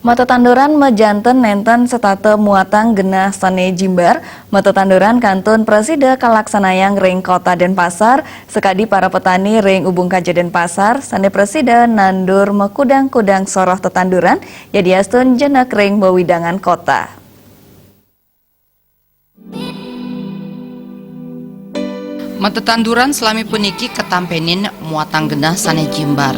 Mata tanduran mejanten nenten setate muatang genah sane jimbar, mata tanduran kantun preside kalaksanayang ring kota Denpasar, sekadi para petani ring ubung kaja Denpasar, sane preside nandur mekudang-kudang soroh tetanduran, yadiastun jenak ring bawidangan kota. Mata tanduran selami puniki ketampenin muatang genah sane jimbar.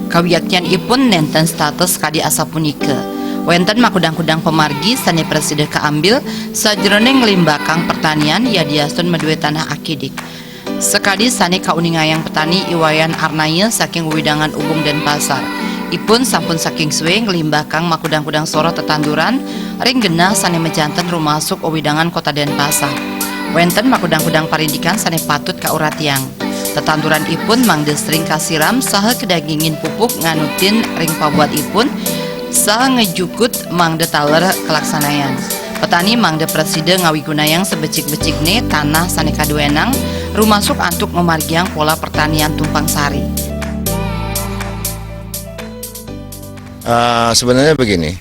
Kawiaktian ipun nenten status kadi asa punika. Wenten makudang-kudang pemargi sane preside kaambil sajroning ngelimbakang pertanian yadiastun medue tanah akidik. Sekadi sane kauningayang petani iwayan arnaya saking widangan ubung Denpasar. Ipun sampun saking suwe ngelimbakang makudang-kudang soroh tetanduran ring genah sane mejanten rumasuk widangan kota Denpasar. Wenten makudang-kudang parindikan sane patut kauratiang. Tetanduran ipun mangde sering kasiram saha kedagingin pupuk nganutin ring pabuat ipun saha ngejukut mangde taler kelaksanayan. Petani mangde preside ngawigunayang sebecik-becikne tanah sane kaduenang rumasuk antuk memargiang pola pertanian tumpang sari. Sebenarnya begini,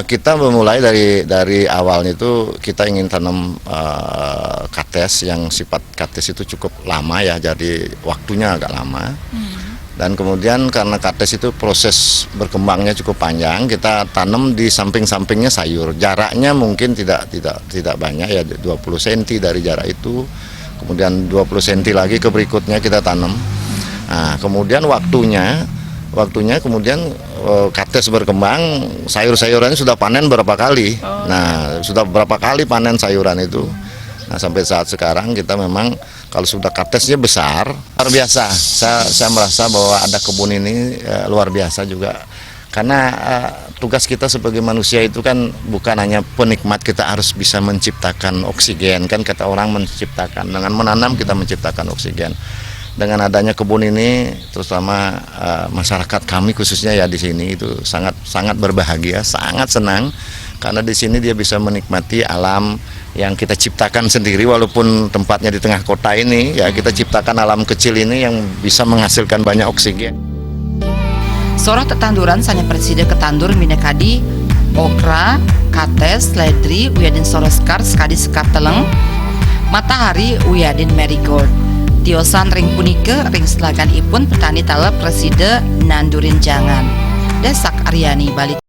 kita memulai dari awalnya itu kita ingin tanam kates yang sifat kates itu cukup lama ya, jadi waktunya agak lama. Dan kemudian karena kates itu proses berkembangnya cukup panjang, kita tanam di samping-sampingnya sayur. Jaraknya mungkin tidak banyak ya, 20 cm dari jarak itu. Kemudian 20 cm lagi ke berikutnya kita tanam. Nah, kemudian waktunya kemudian kates berkembang, sayur-sayurannya sudah panen berapa kali. Nah, sudah berapa kali panen sayuran itu. Nah, sampai saat sekarang kita memang kalau sudah katesnya besar, luar biasa. Saya merasa bahwa ada kebun ini luar biasa juga. Karena tugas kita sebagai manusia itu kan bukan hanya penikmat, kita harus bisa menciptakan oksigen. Kan kata orang menciptakan, dengan menanam kita menciptakan oksigen. Dengan adanya kebun ini, terutama masyarakat kami khususnya ya di sini itu sangat berbahagia, sangat senang karena di sini dia bisa menikmati alam yang kita ciptakan sendiri, walaupun tempatnya di tengah kota ini ya, kita ciptakan alam kecil ini yang bisa menghasilkan banyak oksigen. Soroh tetanduran sane preside ketandur minekadi okra, kates, ledri, uyadin soroskar sekadi sekap teleng, matahari uyadin marigold. Tiosan ring punike ring selagan ipun petani talep preside nandurin jangan. Desak Aryani Bali.